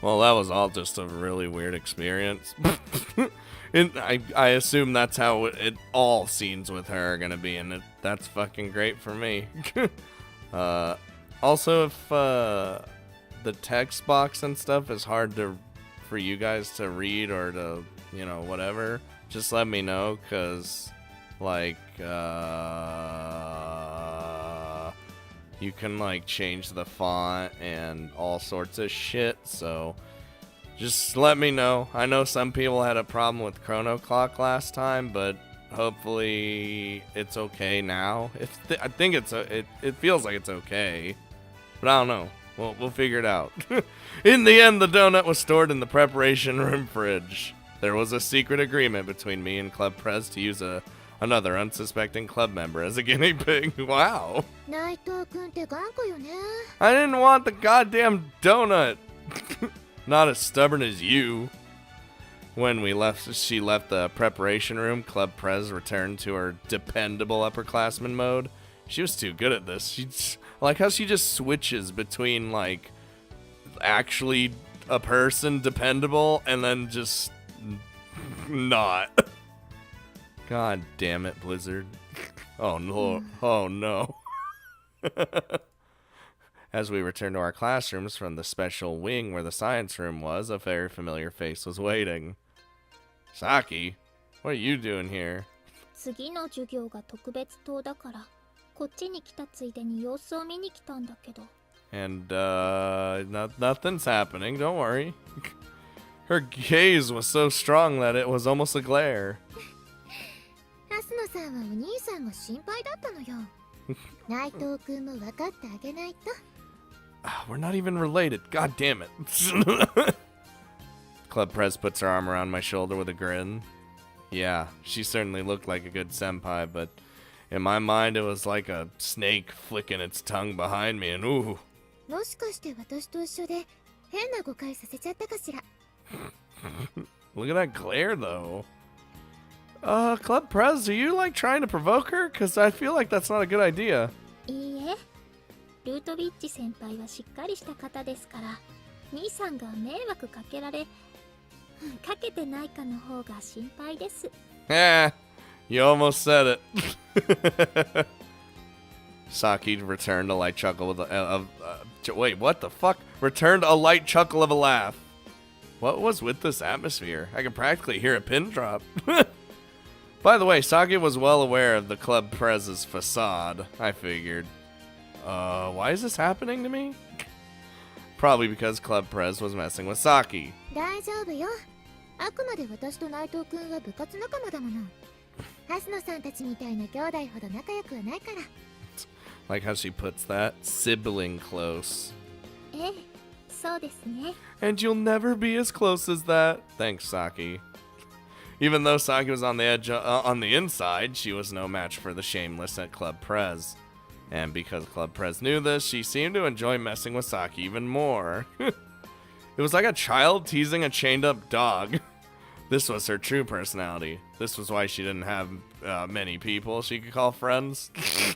Well, that was all just a really weird experience. And I assume that's how all scenes with her are gonna be, and that's fucking great for me. Also, if the text box and stuff is hard for you guys to read or to, whatever, just let me know, cause like you can like change the font and all sorts of shit, so just let me know. I know some people had a problem with Chrono Clock last time, but hopefully it's okay now. I think it feels like it's okay, but I don't know. We'll figure it out. In the end, the donut was stored in the preparation room fridge. There was a secret agreement between me and Club Prez to use another unsuspecting club member as a guinea pig. Wow. I didn't want the goddamn donut. Not as stubborn as you. When she left the preparation room, Club Prez returned to her dependable upperclassman mode. She was too good at this. She's like how she just switches between like actually a person dependable and then just not. God damn it, Blizzard. Oh no. Oh no. As we returned to our classrooms from the special wing where the science room was, a very familiar face was waiting. Saki, what are you doing here? And, nothing's happening, don't worry. Her gaze was so strong that it was almost a glare. We're not even related. God damn it. Club Prez puts her arm around my shoulder with a grin. Yeah, she certainly looked like a good senpai, but in my mind it was like a snake flicking its tongue behind me, and ooh. Look at that glare, though. Club Prez, are you like trying to provoke her? Because I feel like that's not a good idea. You almost said it. Saki returned a light chuckle with wait, what the fuck? Returned a light chuckle of a laugh. What was with this atmosphere? I can practically hear a pin drop. By the way, Saki was well aware of the Club Prez's facade, I figured. Why is this happening to me? Probably because Club Prez was messing with Saki. Like how she puts that. Sibling close. And you'll never be as close as that. Thanks, Saki. Even though Saki was on the edge on the inside, she was no match for the shameless at Club Prez. And because Club Prez knew this, she seemed to enjoy messing with Saki even more. It was like a child teasing a chained-up dog. This was her true personality. This was why she didn't have many people she could call friends. I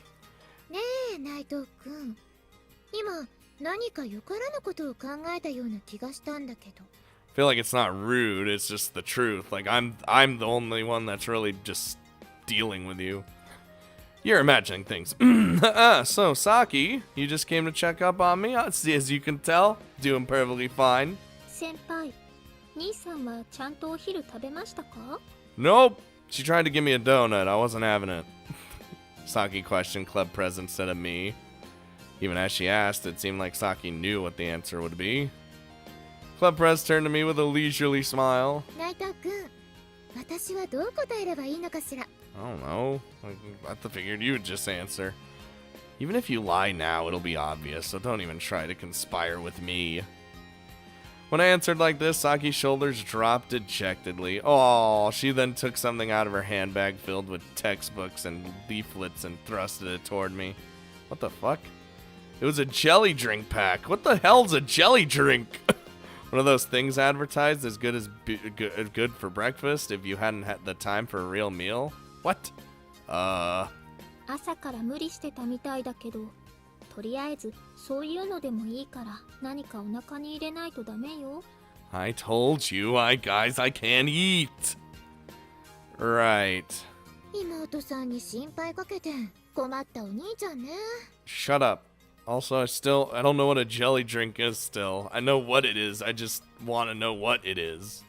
feel like it's not rude, it's just the truth. Like, I'm the only one that's really just dealing with you. You're imagining things. So, Saki, you just came to check up on me? As you can tell, doing perfectly fine. Nope. She tried to give me a donut. I wasn't having it. Saki questioned Club Prez instead of me. Even as she asked, it seemed like Saki knew what the answer would be. Club Prez turned to me with a leisurely smile. I don't know. I figured you would just answer. Even if you lie now, it'll be obvious, so don't even try to conspire with me. When I answered like this, Saki's shoulders dropped dejectedly. Oh, she then took something out of her handbag filled with textbooks and leaflets and thrusted it toward me. What the fuck? It was a jelly drink pack. What the hell's a jelly drink? One of those things advertised as good for breakfast if you hadn't had the time for a real meal? What? とりあえずそういうのでもいいから何かお腹に入れないとダメよ。 I told you, guys, I can't eat. Right. 妹さんに心配かけて困ったお兄ちゃんね。 Shut up. Also, I don't know what a jelly drink is still. I know what it is, I just want to know what it is.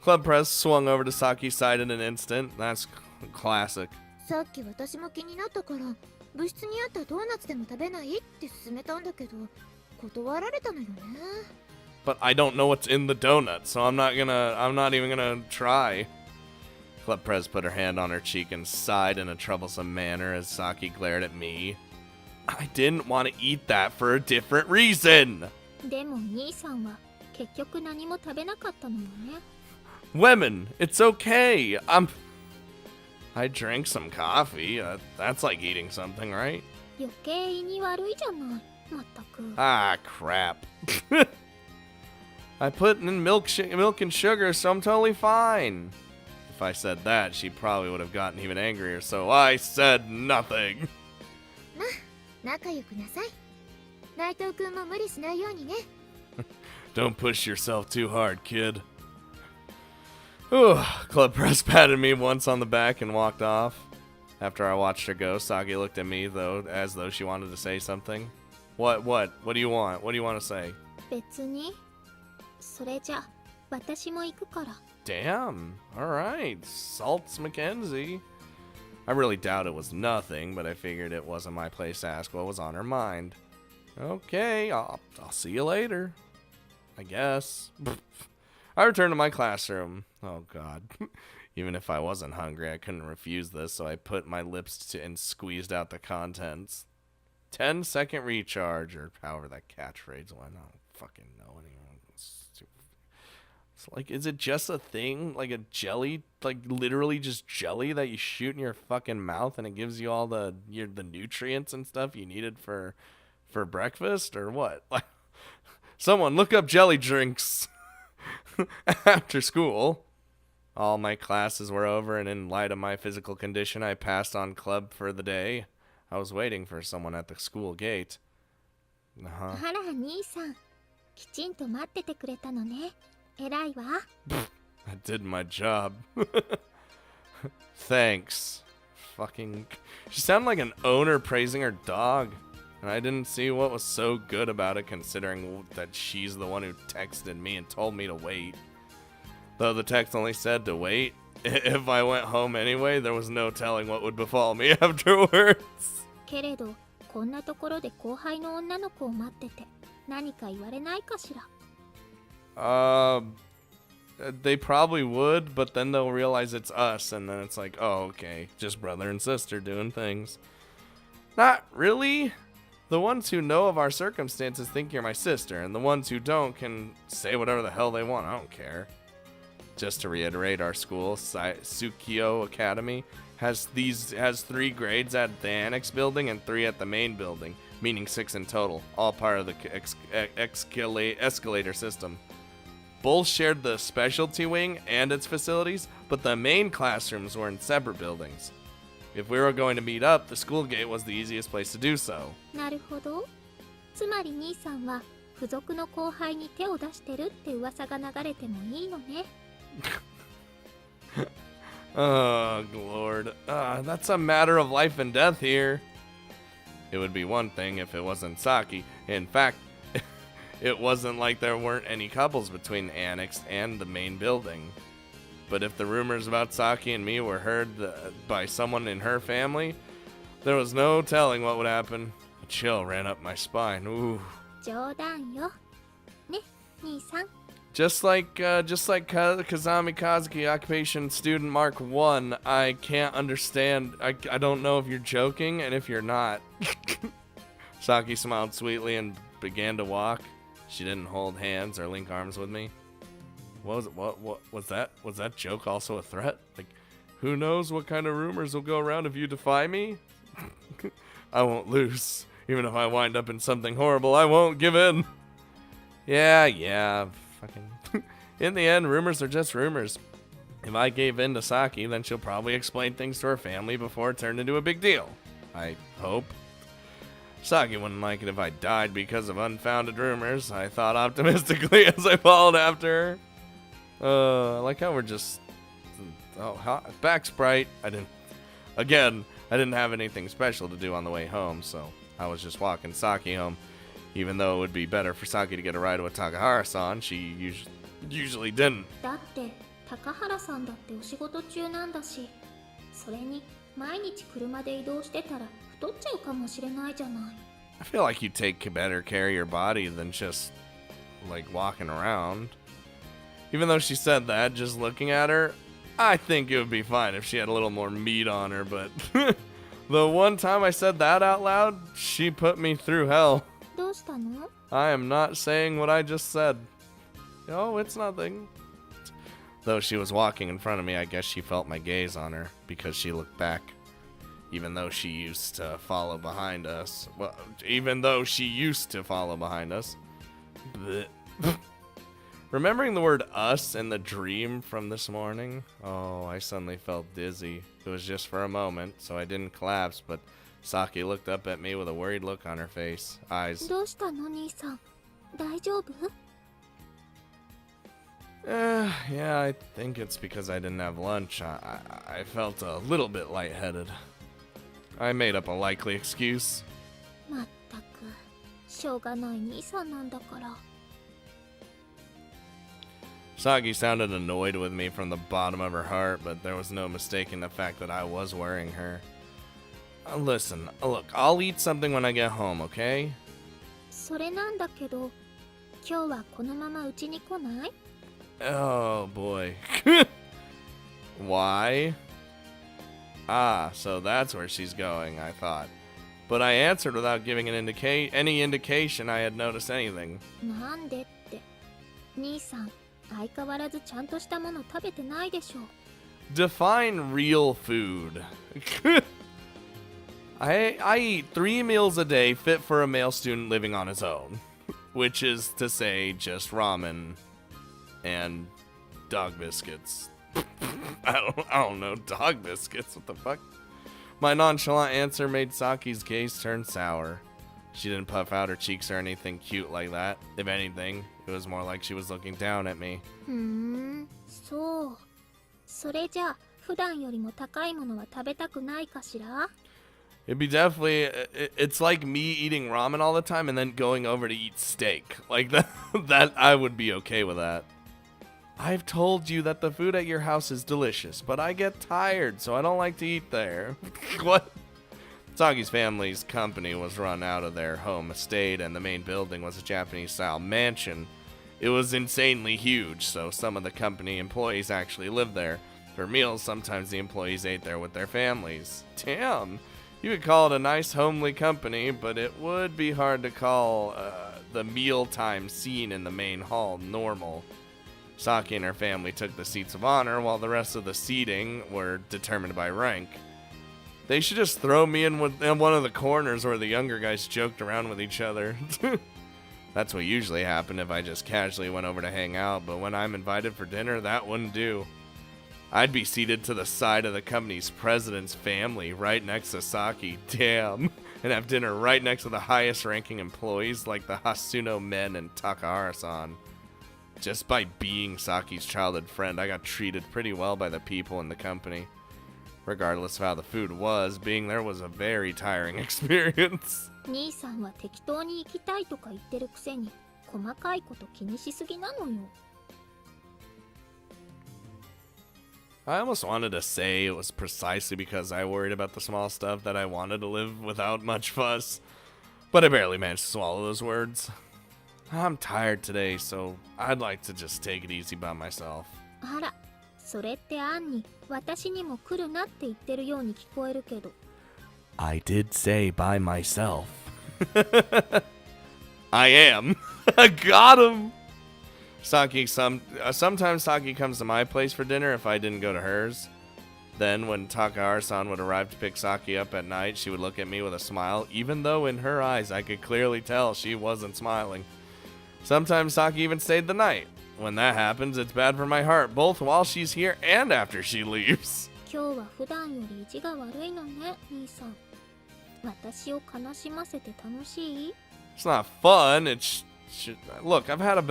Club Press swung over to Saki's side in an instant. That's classic. さっき私も気になったから部室にあったドーナツでも食べないって勧めたんだけど断られたのよね。 But I don't know what's in the donut, so I'm not even gonna try. Club Press put her hand on her cheek and sighed in a troublesome manner as Saki glared at me. I didn't want to eat that for a different reason! でも兄さんは結局何も食べなかったのよね。 Women, it's okay. I drank some coffee. That's like eating something, right? 余計胃に悪いじゃない。まったく。 Ah, crap. I put in milk and sugar, so I'm totally fine. If I said that, she probably would have gotten even angrier, so I said nothing. まあ仲良くなさい。内藤くんも無理しないようにね。 Don't push yourself too hard, kid. Club Press patted me once on the back and walked off. After I watched her go, Saki looked at me as though she wanted to say something. What do you want? What do you want to say? 別に。それじゃ私も行くから。 Damn. Alright. Salts Mackenzie. I really doubt it was nothing, but I figured it wasn't my place to ask what was on her mind. Okay, I'll see you later. I guess. I returned to my classroom. Oh god. Even if I wasn't hungry, I couldn't refuse this, so I put my lips to and squeezed out the contents. 10-second recharge, or however that catchphrase went. I don't fucking know anymore. It's like, is it just a thing? Like a jelly? Like literally just jelly that you shoot in your fucking mouth and it gives you all the nutrients and stuff you needed for breakfast? Or what? Like, someone look up jelly drinks after school. All my classes were over, and in light of my physical condition, I passed on club for the day. I was waiting for someone at the school gate. あら兄さん、きちんと待っててくれたのね。偉いわ。 I did my job. Thanks. Fucking... She sounded like an owner praising her dog. And I didn't see what was so good about it, considering that she's the one who texted me and told me to wait. Though the text only said to wait, if I went home anyway, there was no telling what would befall me afterwards. けれど、こんなところで後輩の女の子を待ってて、何か言われないかしら。They probably would, but then they'll realize it's us, and then it's like, oh, okay, just brother and sister doing things. Not really. The ones who know of our circumstances think you're my sister, and the ones who don't can say whatever the hell they want. I don't care. Just to reiterate, our school, Tsukio Academy, has 3 grades at the annex building and 3 at the main building, meaning 6 in total, all part of the escalator system. Both shared the specialty wing and its facilities, but the main classrooms were in separate buildings. If we were going to meet up, the school gate was the easiest place to do so. なるほど。つまり兄さんは付属の後輩に手を出してるって噂が流れてもいいのね。Oh, Lord. That's a matter of life and death here. It would be one thing if it wasn't Saki. In fact, it wasn't like there weren't any couples between the annex and the main building. But if the rumors about Saki and me were heard by someone in her family, there was no telling what would happen. A chill ran up my spine. Ooh. 冗談よ。ね、兄さん。 Just like Kazami Kazuki, occupation student Mark 1, I can't understand. I don't know if you're joking and if you're not. Saki smiled sweetly and began to walk. She didn't hold hands or link arms with me. What was it? What was that? Was that joke also a threat? Like, who knows what kind of rumors will go around if you defy me? I won't lose. Even if I wind up in something horrible, I won't give in. Yeah. In the end, rumors are just rumors. If I gave in to Saki, then she'll probably explain things to her family before it turned into a big deal. I hope. Saki wouldn't like it if I died because of unfounded rumors, I thought optimistically as I followed after her. I like how we're just... Oh, back Sprite. I didn't have anything special to do on the way home, so I was just walking Saki home. Even though it would be better for Saki to get a ride with Takahara-san, she usually didn't. だって高原さんだってお仕事中なんだし、それに毎日車で移動してたら太っちゃうかもしれないじゃない。 I feel like you take better care of your body than just, like, walking around. Even though she said that, just looking at her, I think it would be fine if she had a little more meat on her, but the one time I said that out loud, she put me through hell. どうしたの？ I am not saying what I just said. Oh, it's nothing. Though she was walking in front of me, I guess she felt my gaze on her because she looked back. Even though she used to follow behind us. Well, even though she used to follow behind us. Blech. Remembering the word us in the dream from this morning, oh, I suddenly felt dizzy. It was just for a moment, so I didn't collapse, but Saki looked up at me with a worried look on her face. Eyes. どうしたの兄さん？大丈夫？ Yeah, I think it's because I didn't have lunch. I felt a little bit lightheaded. I made up a likely excuse. まったくしょうがない兄さんなんだから。 Saki sounded annoyed with me from the bottom of her heart, but there was no mistaking the fact that I was worrying her. Listen, look, I'll eat something when I get home, okay? それなんだけど、今日はこのまま家に来ない？ Oh, boy. Why? Ah, so that's where she's going, I thought. But I answered without giving any indication I had noticed anything. なんでって。兄さん、相変わらずちゃんとしたもの食べてないでしょ。 Define real food. I eat 3 meals a day fit for a male student living on his own. Which is to say just ramen and dog biscuits. I don't know, dog biscuits, what the fuck? My nonchalant answer made Saki's gaze turn sour. She didn't puff out her cheeks or anything cute like that. If anything, it was more like she was looking down at me. そう。それじゃあ、普段よりも高いものは食べたくないかしら？ It'd be definitely, it's like me eating ramen all the time and then going over to eat steak. Like that I would be okay with that. I've told you that the food at your house is delicious, but I get tired, so I don't like to eat there. What? Saki's family's company was run out of their home estate, and the main building was a Japanese-style mansion. It was insanely huge, so some of the company employees actually lived there. For meals, sometimes the employees ate there with their families. Damn! You could call it a nice, homely company, but it would be hard to call the mealtime scene in the main hall normal. Saki and her family took the seats of honor, while the rest of the seating were determined by rank. They should just throw me in one of the corners where the younger guys joked around with each other. That's what usually happened if I just casually went over to hang out, but when I'm invited for dinner, that wouldn't do. I'd be seated to the side of the company's president's family, right next to Saki, damn, and have dinner right next to the highest ranking employees like the Hasuno men and Takahara-san. Just by being Saki's childhood friend, I got treated pretty well by the people in the company. Regardless of how the food was, being there was a very tiring experience. 兄さんは適当に行きたいとか言ってるくせに、細かいこと気にしすぎなのよ。 I almost wanted to say it was precisely because I worried about the small stuff that I wanted to live without much fuss, but I barely managed to swallow those words. I'm tired today, so I'd like to just take it easy by myself. あら、それってアンに私にも来るなって言ってるように聞こえるけど。 I did say by myself. I am. Got him. Sometimes Saki comes to my place for dinner if I didn't go to hers. Then when Takahara-san would arrive to pick Saki up at night, she would look at me with a smile, even though in her eyes I could clearly tell she wasn't smiling. Sometimes Saki even stayed the night. When that happens, it's bad for my heart, both while she's here and after she leaves. 今日は普段より意地が悪いのね、兄さん。私を悲しませて楽しい？ It's not fun. Look, I've had a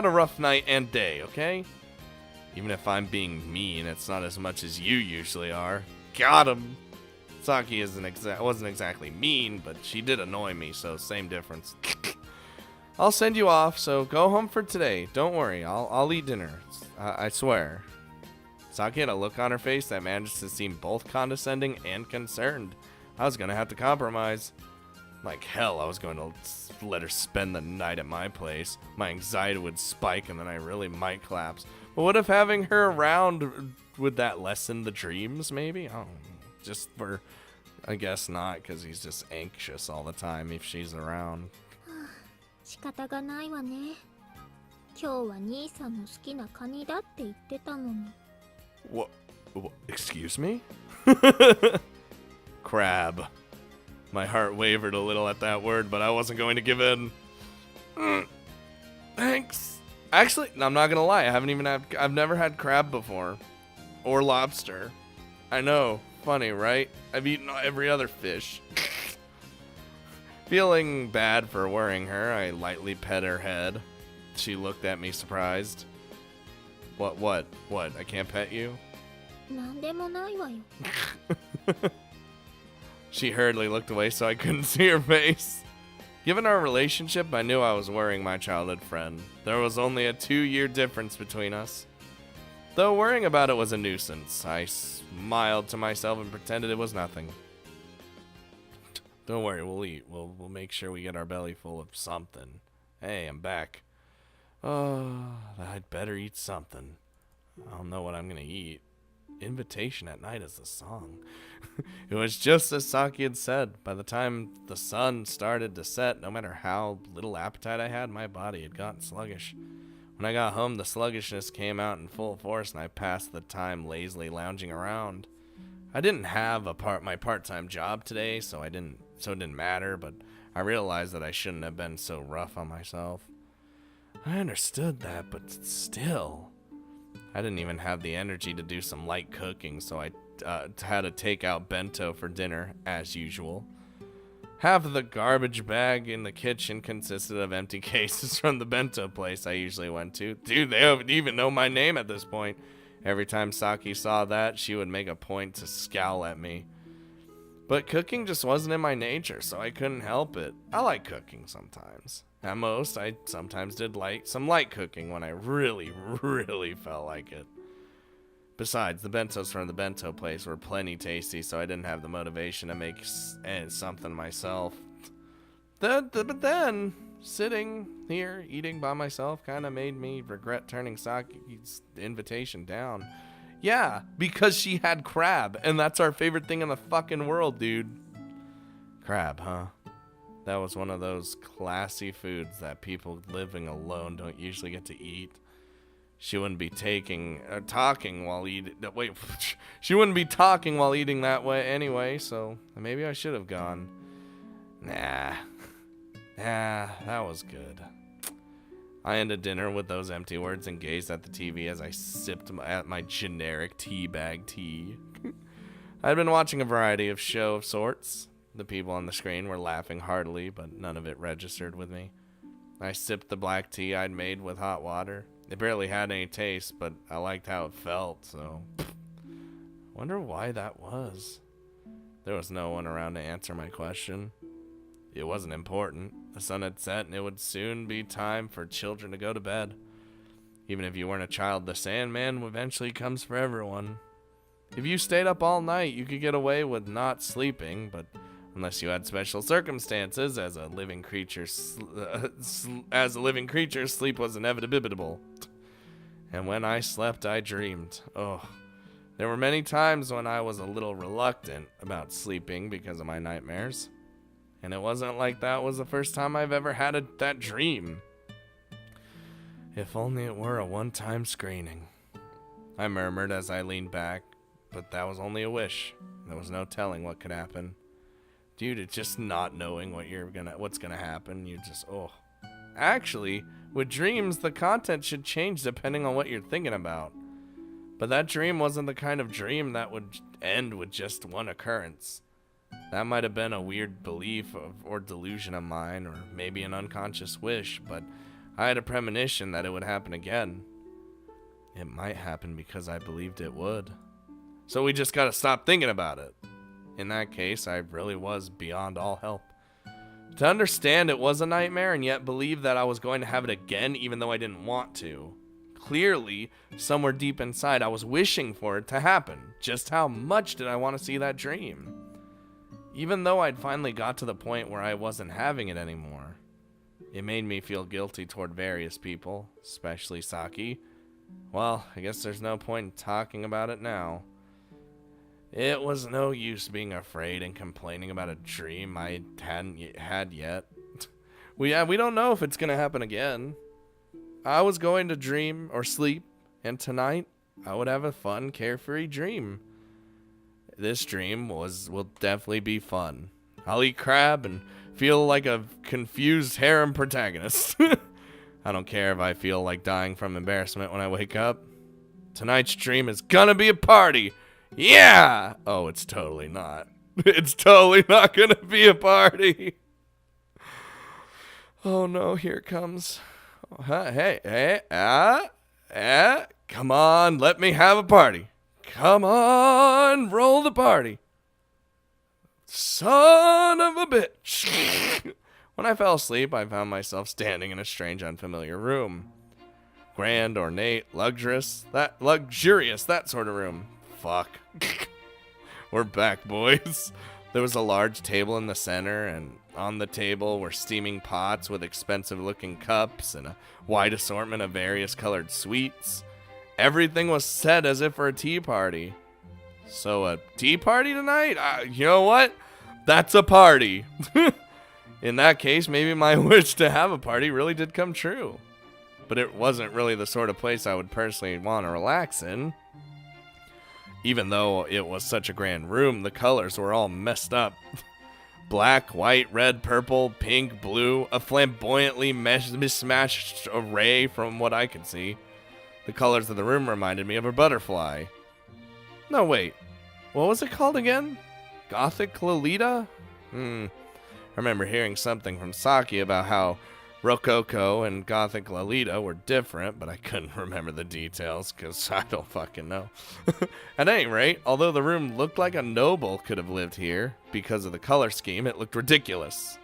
rough night and day, okay? Even if I'm being mean, it's not as much as you usually are. Got him. Saki wasn't exactly mean, but she did annoy me, so same difference. I'll send you off, so go home for today. Don't worry, I'll eat dinner. I swear. Saki had a look on her face that managed to seem both condescending and concerned. I was gonna have to compromise. Like hell, I was going to let her spend the night at my place. My anxiety would spike and then I really might collapse. But what if having her around, would that lessen the dreams, maybe? Oh, just for, I guess not, because he's just anxious all the time if she's around. 仕方がないわね。今日は兄さんの好きなカニだって言ってたのに。What? Excuse me? Crab. My heart wavered a little at that word, but I wasn't going to give in. Thanks. Actually, I'm not gonna lie. I've never had crab before, or lobster. I know, funny, right? I've eaten every other fish. Feeling bad for worrying her, I lightly pet her head. She looked at me surprised. What? I can't pet you? なんでもないわよ。She hurriedly looked away so I couldn't see her face. Given our relationship, I knew I was worrying my childhood friend. There was only a 2-year difference between us. Though worrying about it was a nuisance, I smiled to myself and pretended it was nothing. Don't worry, we'll eat. We'll make sure we get our belly full of something. Hey, I'm back. Oh, I'd better eat something. I don't know what I'm gonna eat. Invitation at Night is the song. It was just as Saki had said. By the time the sun started to set, no matter how little appetite I had, my body had gotten sluggish. When I got home, the sluggishness came out in full force, and I passed the time lazily lounging around. I didn't have my part-time job today, so it didn't matter, but I realized that I shouldn't have been so rough on myself. I understood that, but still. I didn't even have the energy to do some light cooking, so I had a takeout bento for dinner, as usual. Half of the garbage bag in the kitchen consisted of empty cases from the bento place I usually went to. Dude, they don't even know my name at this point. Every time Saki saw that, she would make a point to scowl at me. But cooking just wasn't in my nature, so I couldn't help it. I like cooking sometimes. At most, I sometimes did some light cooking when I really, really felt like it. Besides, the bentos from the bento place were plenty tasty, so I didn't have the motivation to make something myself. But then, sitting here, eating by myself, kind of made me regret turning Saki's invitation down. Yeah, because she had crab, and that's our favorite thing in the fucking world, dude. Crab, huh? That was one of those classy foods that people living alone don't usually get to eat. She wouldn't be talking while eating. Wait, she wouldn't be talking while eating that way anyway, so maybe I should have gone. Nah, that was good. I ended dinner with those empty words and gazed at the TV as I sipped at my generic teabag tea. I'd been watching a variety of show of sorts. The people on the screen were laughing heartily, but none of it registered with me. I sipped the black tea I'd made with hot water. It barely had any taste, but I liked how it felt, so... Wonder why that was. There was no one around to answer my question. It wasn't important. The sun had set, and it would soon be time for children to go to bed. Even if you weren't a child, the Sandman eventually comes for everyone. If you stayed up all night, you could get away with not sleeping, but unless you had special circumstances, as a living creature, sleep was inevitable. And when I slept, I dreamed. Oh, there were many times when I was a little reluctant about sleeping because of my nightmares. And it wasn't like that was the first time I've ever had that dream. If only it were a one-time screening. I murmured as I leaned back, but that was only a wish. There was no telling what could happen. Due to just not knowing what's gonna happen, you just, oh. Actually, with dreams, the content should change depending on what you're thinking about. But that dream wasn't the kind of dream that would end with just one occurrence. That might have been a weird belief or delusion of mine, or maybe an unconscious wish, but I had a premonition that it would happen again. It might happen because I believed it would. So we just gotta stop thinking about it. In that case, I really was beyond all help. To understand it was a nightmare and yet believe that I was going to have it again even though I didn't want to. Clearly, somewhere deep inside, I was wishing for it to happen. Just how much did I want to see that dream? Even though I'd finally got to the point where I wasn't having it anymore. It made me feel guilty toward various people, especially Saki. Well, I guess there's no point in talking about it now. It was no use being afraid and complaining about a dream I hadn't had yet. We don't know if it's going to happen again. I was going to dream or sleep, and tonight I would have a fun, carefree dream. This dream will definitely be fun. I'll eat crab and feel like a confused harem protagonist. I don't care if I feel like dying from embarrassment when I wake up. Tonight's dream is gonna be a party. Yeah! Oh, it's totally not. It's totally not gonna be a party. Oh no, here it comes. Hey, come on, let me have a party. Come on, roll the party. Son of a bitch. When I fell asleep, I found myself standing in a strange, unfamiliar room. Grand, ornate, luxurious, that sort of room. Fuck. We're back, boys. There was a large table in the center, and on the table were steaming pots with expensive-looking cups and a wide assortment of various colored sweets. Everything was set as if for a tea party. So a tea party tonight? You know what? That's a party. In that case, maybe my wish to have a party really did come true. But it wasn't really the sort of place I would personally want to relax in. Even though it was such a grand room, the colors were all messed up. Black, white, red, purple, pink, blue, a flamboyantly mismatched array from what I could see. The colors of the room reminded me of a butterfly. No, wait. What was it called again? Gothic Lolita? I remember hearing something from Saki about how Rococo and Gothic Lolita were different, but I couldn't remember the details because I don't fucking know. At any rate, although the room looked like a noble could have lived here, because of the color scheme, it looked ridiculous.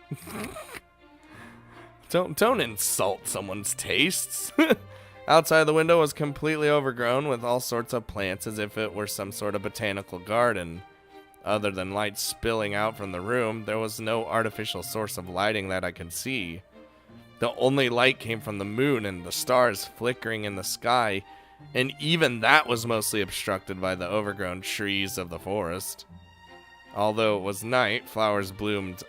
Don't insult someone's tastes. Outside the window was completely overgrown with all sorts of plants as if it were some sort of botanical garden. Other than light spilling out from the room, there was no artificial source of lighting that I could see. The only light came from the moon and the stars flickering in the sky, and even that was mostly obstructed by the overgrown trees of the forest. Although it was night, flowers bloomed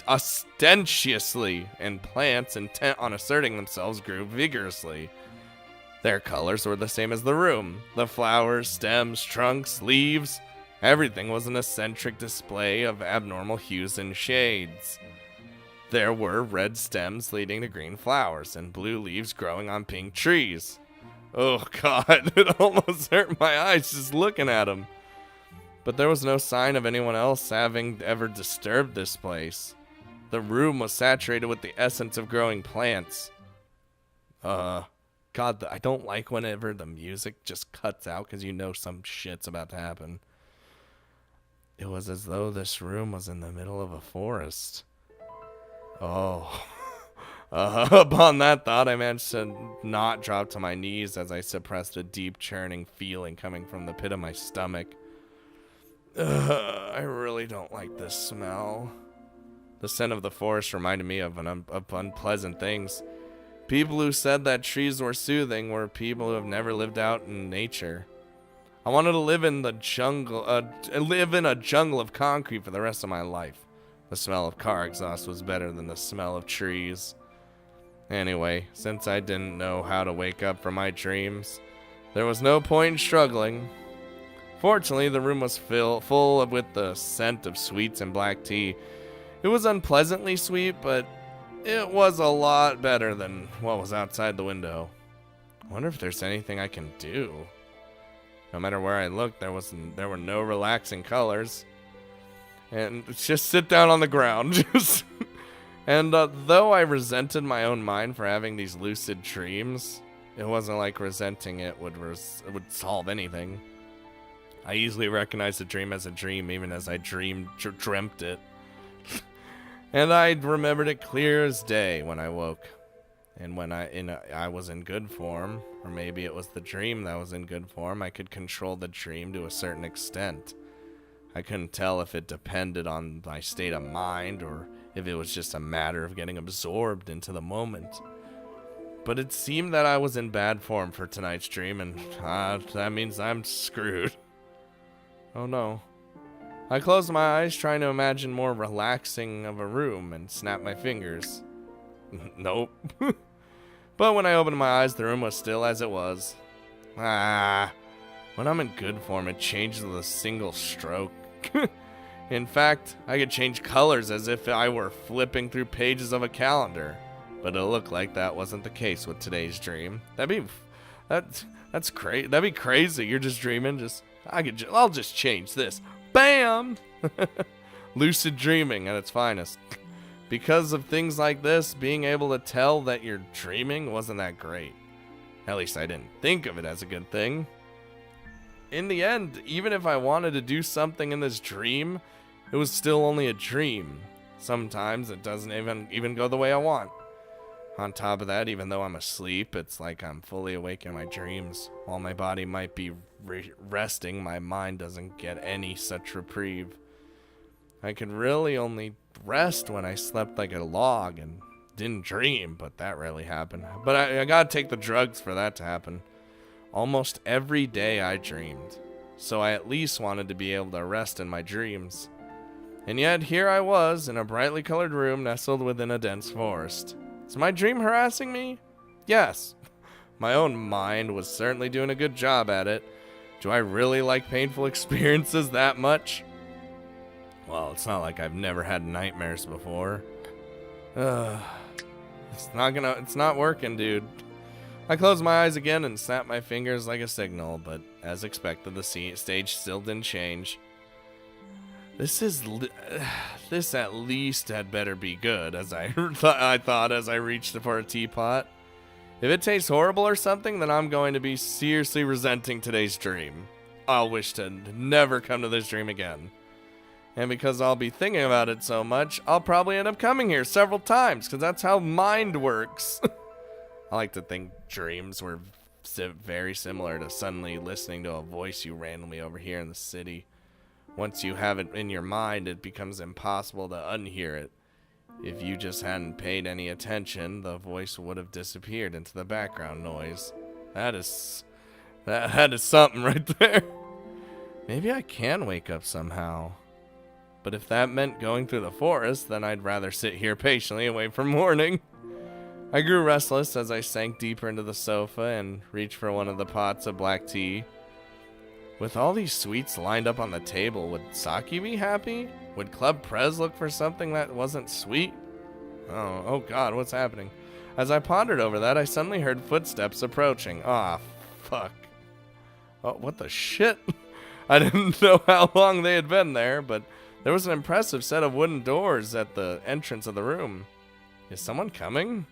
ostentatiously, and plants, intent on asserting themselves, grew vigorously. Their colors were the same as the room. The flowers, stems, trunks, leaves, everything was an eccentric display of abnormal hues and shades. There were red stems leading to green flowers, and blue leaves growing on pink trees. Oh god, it almost hurt my eyes just looking at them. But there was no sign of anyone else having ever disturbed this place. The room was saturated with the essence of growing plants. God, I don't like whenever the music just cuts out because you know some shit's about to happen. It was as though this room was in the middle of a forest. Oh. Upon that thought, I managed to not drop to my knees as I suppressed a deep churning feeling coming from the pit of my stomach. I really don't like this smell. The scent of the forest reminded me of unpleasant things. People who said that trees were soothing were people who have never lived out in nature. I wanted to live in the jungle, in a jungle of concrete for the rest of my life. The smell of car exhaust was better than the smell of trees. Anyway, since I didn't know how to wake up from my dreams, there was no point in struggling. Fortunately, the room was full with the scent of sweets and black tea. It was unpleasantly sweet, but it was a lot better than what was outside the window. I wonder if there's anything I can do. No matter where I looked, there were no relaxing colors. And just sit down on the ground. And though I resented my own mind for having these lucid dreams, it wasn't like resenting it would solve anything. I easily recognized a dream as a dream, even as I dreamt it. And I remembered it clear as day when I woke. And when I was in good form, or maybe it was the dream that was in good form, I could control the dream to a certain extent. I couldn't tell if it depended on my state of mind or if it was just a matter of getting absorbed into the moment. But it seemed that I was in bad form for tonight's dream, and that means I'm screwed. Oh no. I closed my eyes trying to imagine more relaxing of a room and snapped my fingers. Nope. But when I opened my eyes, the room was still as it was. When I'm in good form, it changes with a single stroke. In fact, I could change colors as if I were flipping through pages of a calendar. But it looked like that wasn't the case with today's dream. That's crazy. That'd be crazy. You're just dreaming. I'll just change this. Bam! Lucid dreaming at its finest. Because of things like this, being able to tell that you're dreaming wasn't that great. At least I didn't think of it as a good thing. In the end, even if I wanted to do something in this dream, it was still only a dream. Sometimes it doesn't even go the way I want. On top of that, even though I'm asleep, it's like I'm fully awake in my dreams. While my body might be resting, my mind doesn't get any such reprieve. I could really only rest when I slept like a log and didn't dream, but that rarely happened. But I gotta take the drugs for that to happen. Almost every day I dreamed, so I at least wanted to be able to rest in my dreams. And yet here I was in a brightly colored room nestled within a dense forest. Is my dream harassing me? Yes. My own mind was certainly doing a good job at it. Do I really like painful experiences that much? Well, it's not like I've never had nightmares before. It's not working, dude. I closed my eyes again and snapped my fingers like a signal, but as expected, the stage still didn't change. This at least had better be good, as I thought as I reached for a teapot. If it tastes horrible or something, then I'm going to be seriously resenting today's dream. I'll wish to never come to this dream again. And because I'll be thinking about it so much, I'll probably end up coming here several times, because that's how mind works. I like to think dreams were very similar to suddenly listening to a voice you randomly overhear in the city. Once you have it in your mind, it becomes impossible to unhear it. If you just hadn't paid any attention, the voice would have disappeared into the background noise. That is something right there. Maybe I can wake up somehow. But if that meant going through the forest, then I'd rather sit here patiently and wait for morning. I grew restless as I sank deeper into the sofa and reached for one of the pots of black tea. With all these sweets lined up on the table, would Saki be happy? Would Club Prez look for something that wasn't sweet? Oh God, what's happening? As I pondered over that, I suddenly heard footsteps approaching. Fuck. Oh, what the shit? I didn't know how long they had been there, but there was an impressive set of wooden doors at the entrance of the room. Is someone coming?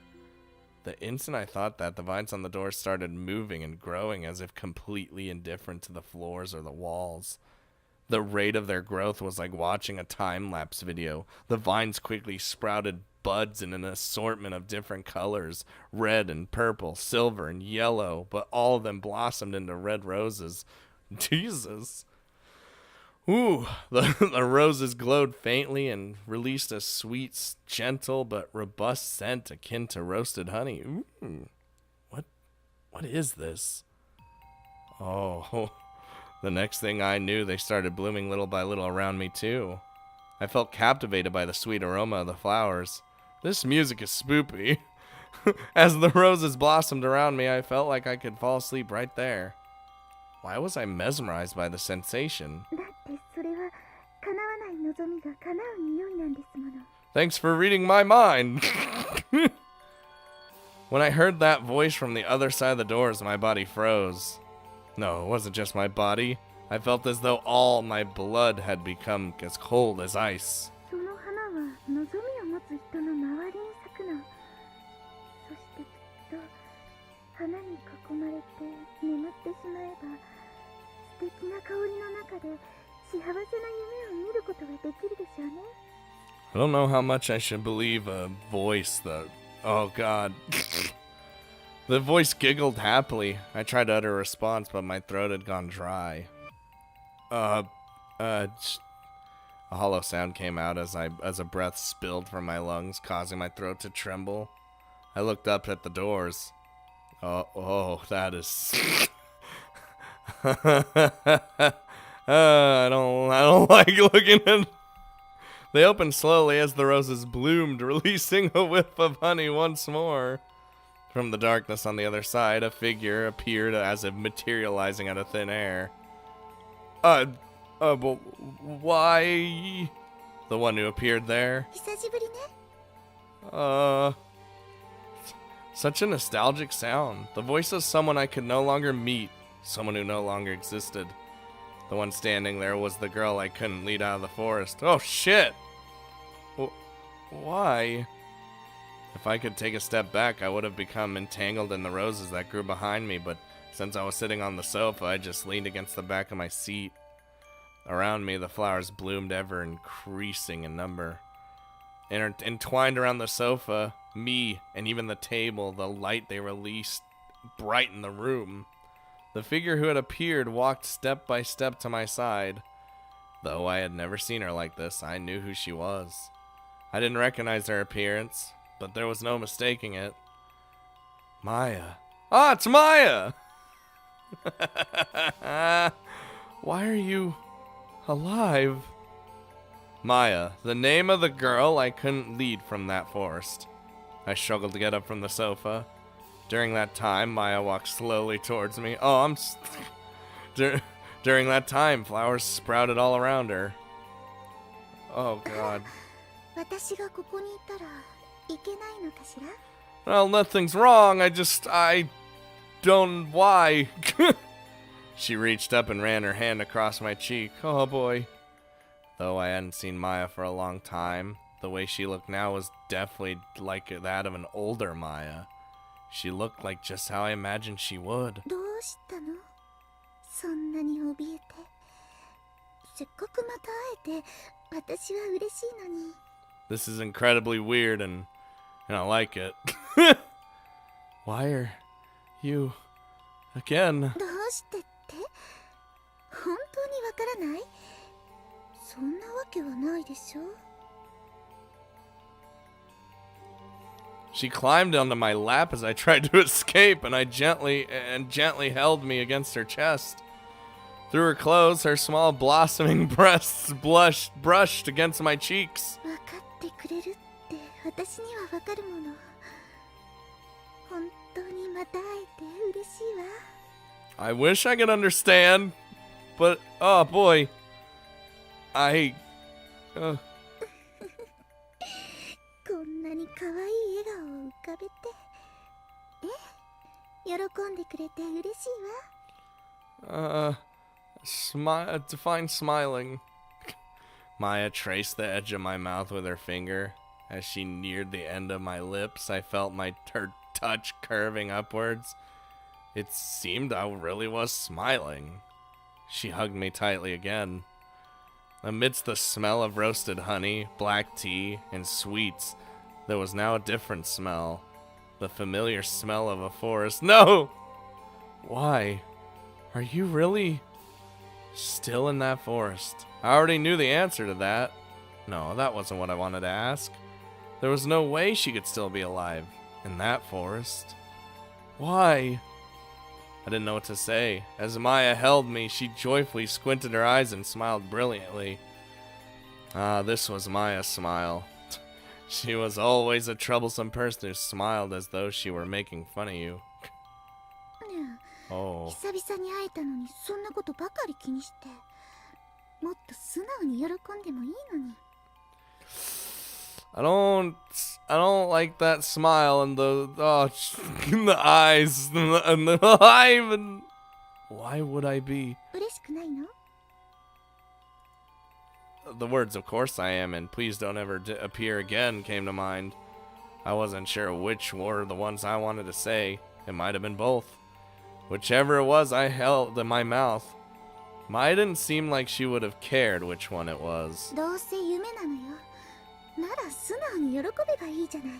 The instant I thought that, the vines on the door started moving and growing as if completely indifferent to the floors or the walls. The rate of their growth was like watching a time-lapse video. The vines quickly sprouted buds in an assortment of different colors, red and purple, silver and yellow, but all of them blossomed into red roses. Jesus. Ooh, the roses glowed faintly and released a sweet, gentle, but robust scent akin to roasted honey. Ooh, what is this? Oh, the next thing I knew, they started blooming little by little around me too. I felt captivated by the sweet aroma of the flowers. This music is spoopy. As the roses blossomed around me, I felt like I could fall asleep right there. Why was I mesmerized by the sensation? Thanks for reading my mind. When I heard that voice from the other side of the doors, my body froze. No, it wasn't just my body. I felt as though all my blood had become as cold as ice. その花は望みを持つ人の周りに咲くの。そしてきっと花に囲まれて眠ってしまえば素敵な香りの中で幸せな夢を見ることができるでしょうね。 I don't know how much I should believe a voice that... Oh, God. The voice giggled happily. I tried to utter a response, but my throat had gone dry. A hollow sound came out as a breath spilled from my lungs, causing my throat to tremble. I looked up at the doors. Oh, that is... I don't like looking at... They opened slowly as the roses bloomed, releasing a whiff of honey once more. From the darkness on the other side, a figure appeared as if materializing out of thin air. But why? The one who appeared there? 久しぶりね。 Such a nostalgic sound. The voice of someone I could no longer meet, someone who no longer existed. The one standing there was the girl I couldn't lead out of the forest. Oh, shit! Why? If I could take a step back, I would have become entangled in the roses that grew behind me, but since I was sitting on the sofa, I just leaned against the back of my seat. Around me, the flowers bloomed ever increasing in number. Entwined around the sofa, me, and even the table, the light they released brightened the room. The figure who had appeared walked step by step to my side. Though I had never seen her like this, I knew who she was. I didn't recognize her appearance, but there was no mistaking it. Maya. Ah, it's Maya! Why are you alive? Maya, the name of the girl I couldn't lead from that forest. I struggled to get up from the sofa. During that time, Maya walked slowly towards me. Oh, During that time, flowers sprouted all around her. Oh, God. 私がここにいたらいけないのかしら? Well, nothing's wrong. I don't... Why? She reached up and ran her hand across my cheek. Oh, boy. Though I hadn't seen Maya for a long time, the way she looked now was definitely like that of an older Maya. She looked like just how I imagined she would. どうしたの? そんなに怯えて。せっかくまた会えて、私は嬉しいのに。 This is incredibly weird and I like it. Why are you again? どうしてって? 本当にわからない? そんなわけはないでしょ? She climbed onto my lap as I tried to escape, and gently held me against her chest. Through her clothes, her small blossoming breasts brushed against my cheeks. わかってくれるって私にはわかるもの。本当にまた会えて嬉しいわ。 I wish I could understand, but oh boy, I. こんなに可愛い笑顔を浮かべて。喜んでくれて嬉しいわ。Define smiling. Maya traced the edge of my mouth with her finger. As she neared the end of my lips, I felt her touch curving upwards. It seemed I really was smiling. She hugged me tightly again. Amidst the smell of roasted honey, black tea, and sweets, there was now a different smell. The familiar smell of a forest. No! Why? Are you really still in that forest? I already knew the answer to that. No, that wasn't what I wanted to ask. There was no way she could still be alive in that forest. Why? I didn't know what to say. As Maya held me, she joyfully squinted her eyes and smiled brilliantly. Ah, this was Maya's smile. She was always a troublesome person who smiled as though she were making fun of you. Oh. 久々に会えたのにそんなことばかり気にして。もっと素直に喜んでもいいのに。I don't like that smile and the in the eyes and the eye and why would I be? 嬉しくないの? The words, "Of course I am," and "Please don't ever appear again" came to mind. I wasn't sure which were the ones I wanted to say. It might have been both. Whichever it was, I held in my mouth. Maya didn't seem like she would have cared which one it was. どうせ夢なのよ。なら素直に喜べばいいじゃない。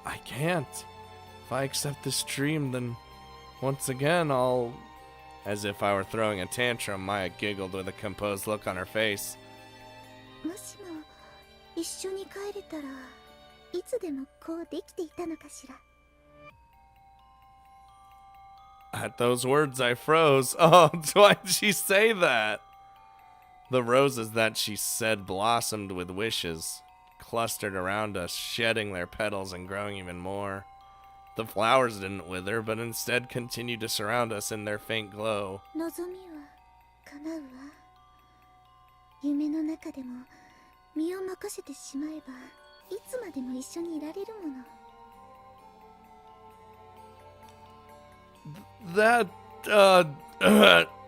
I can't. If I accept this dream, then once again I'll... As if I were throwing a tantrum, Maya giggled with a composed look on her face. もしも一緒に帰れたらいつでもこうできていたのかしら。 At those words, I froze. Oh, why did she say that? The roses that she said blossomed with wishes, clustered around us, shedding their petals and growing even more. The flowers didn't wither, but instead continued to surround us in their faint glow. 望みは叶うわ。夢の中でも身を任せてしまえばいつまでも一緒にいられるもの。 That,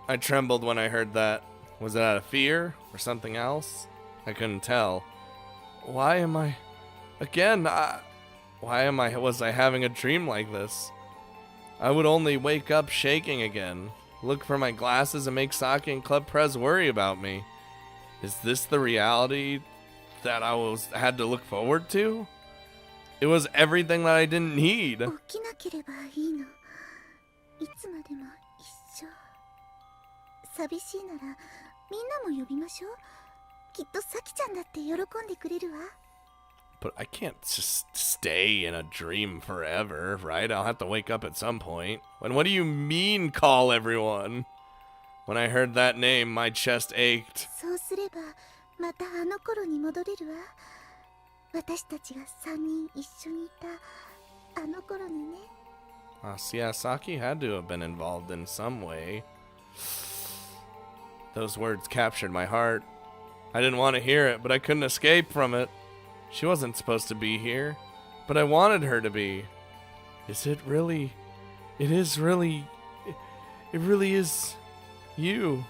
I trembled when I heard that. Was it out of fear or something else? I couldn't tell. Why am I... Again, was I having a dream like this? I would only wake up shaking again, look for my glasses and make Saki and Club Prez worry about me. Is this the reality that I had to look forward to? It was everything that I didn't need. 起きなければいいの。いつまでも一緒。寂しいならみんなも呼びましょう。きっとサキちゃんだって喜んでくれるわ。 But I can't just stay in a dream forever, right? I'll have to wake up at some point. And what do you mean, call everyone? When I heard that name, my chest ached. そうすればまたあの頃に戻れるわ。私たちが3人一緒にいたあの頃にね。 Yeah, Saki had to have been involved in some way. Those words captured my heart. I didn't want to hear it, but I couldn't escape from it. She wasn't supposed to be here, but I wanted her to be. It really is you.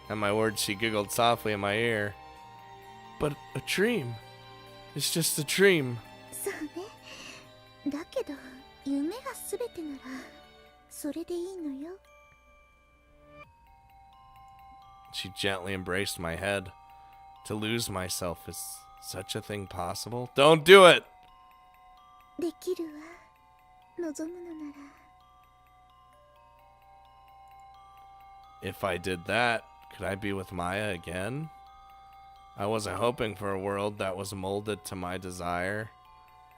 At my words, she giggled softly in my ear. But a dream. It's just a dream. そうね。だけど夢が全てならそれでいいのよ。 She gently embraced my head. To lose myself, is such a thing possible? Don't do it! できるわ。望むのなら。 If I did that, could I be with Maya again? I wasn't hoping for a world that was molded to my desire,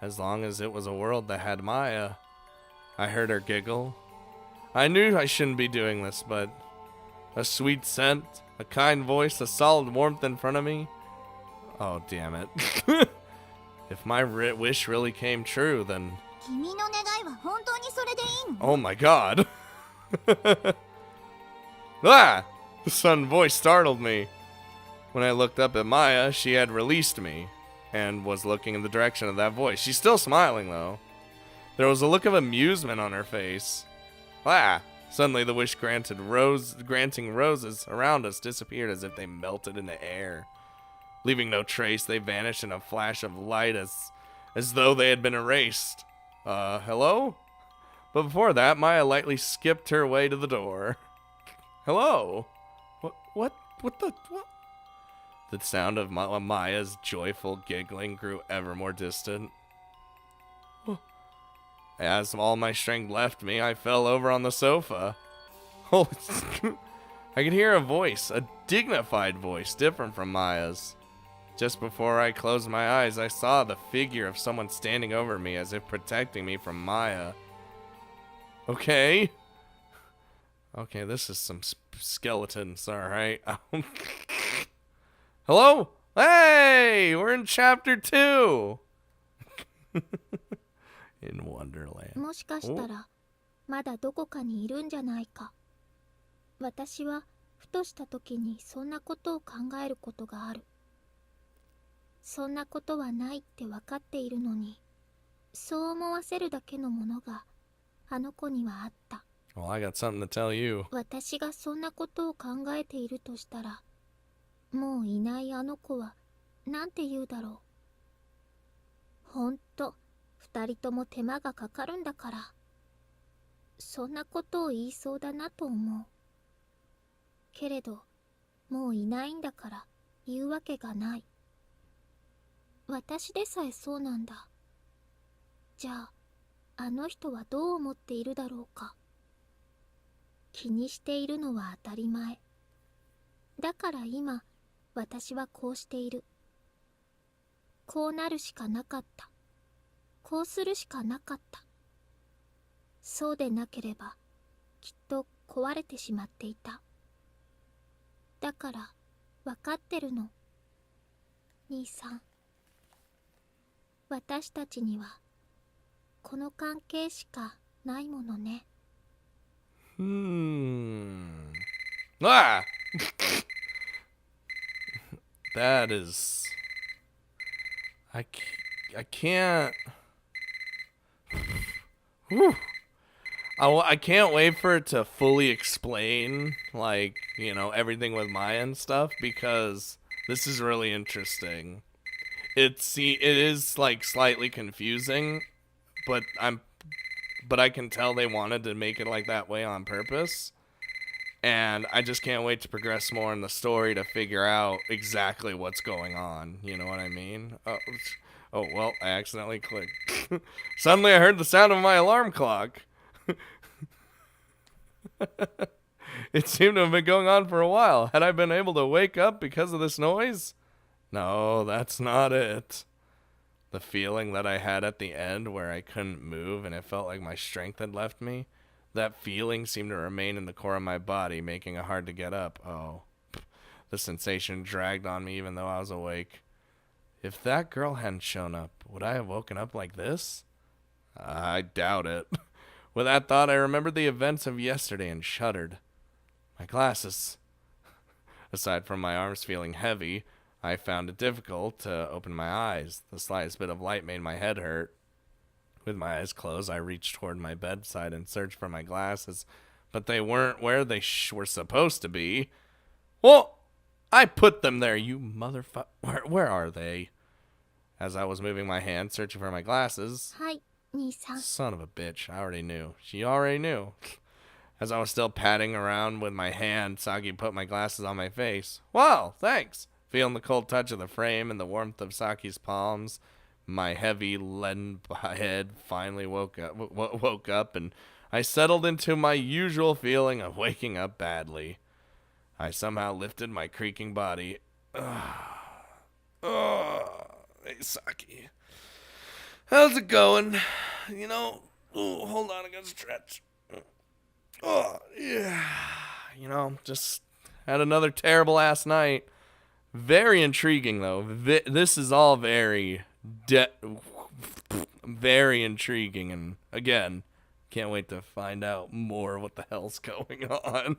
as long as it was a world that had Maya. I heard her giggle. I knew I shouldn't be doing this, but a sweet scent, a kind voice, a solid warmth in front of me. Oh, damn it. If my wish really came true, then... 君の願いは本当にそれでいいの？ Oh my god. Ah! The sudden voice startled me. When I looked up at Maya, she had released me and was looking in the direction of that voice. She's still smiling, though. There was a look of amusement on her face. Ah! Suddenly, the wish granting roses around us disappeared as if they melted in the air. Leaving no trace, they vanished in a flash of light as though they had been erased. Hello? But before that, Maya lightly skipped her way to the door. Hello? What? The sound of Maya's joyful giggling grew ever more distant. As all my strength left me, I fell over on the sofa. I could hear a voice, a dignified voice, different from Maya's. Just before I closed my eyes, I saw the figure of someone standing over me as if protecting me from Maya. Okay. Okay, this is some skeletons, alright. Hello? Hey! We're in chapter 2! In Wonderland. もしかしたらまだどこかにいるんじゃないか。私はふとした時にそんなことを考えることがある。そんなことはないって分かっているのに、そう思わせるだけのものがあの子にはあった。Well, I got something to tell you. 私がそんなことを考えているとしたら、もういないあの子はなんて言うだろう。ほんと二人とも手間がかかるんだから、そんなことを言いそうだなと思う。けれどもういないんだから言うわけがない。私でさえそうなんだ。じゃああの人はどう思っているだろうか。気にしているのは当たり前。だから今私はこうしている。こうなるしかなかった。こうするしかなかった。そうでなければきっと壊れてしまっていた。だから分かってるの。兄さん、私たちにはこの関係しかないものね。Ah! That is... I can't... Whew. I can't wait for it to fully explain, like, you know, everything with Maya and stuff, because this is really interesting. It is, like, slightly confusing, but I can tell they wanted to make it like that way on purpose. And I just can't wait to progress more in the story to figure out exactly what's going on. You know what I mean? Oh well, I accidentally clicked. Suddenly I heard the sound of my alarm clock. It seemed to have been going on for a while. Had I been able to wake up because of this noise? No, that's not it. The feeling that I had at the end where I couldn't move and it felt like my strength had left me, that feeling seemed to remain in the core of my body, making it hard to get up. Oh, the sensation dragged on me even though I was awake. If that girl hadn't shown up, would I have woken up like this? I doubt it. With that thought, I remembered the events of yesterday and shuddered. My glasses. Aside from my arms feeling heavy, I found it difficult to open my eyes. The slightest bit of light made my head hurt. With my eyes closed, I reached toward my bedside and searched for my glasses, but they weren't where they were supposed to be. Well, I put them there, you motherfucker. Where are they? As I was moving my hand, searching for my glasses. はい、兄さん。 Son of a bitch, I already knew. She already knew. As I was still patting around with my hand, Saki put my glasses on my face. Wow, thanks. Feeling the cold touch of the frame and the warmth of Saki's palms, my heavy leaden head finally woke up, and I settled into my usual feeling of waking up badly. I somehow lifted my creaking body. Hey, Saki. How's it going? You know, hold on, I gotta stretch. Oh, yeah. You know, just had another terrible ass night. Very intriguing, though. This is all very intriguing. And again, can't wait to find out more what the hell's going on.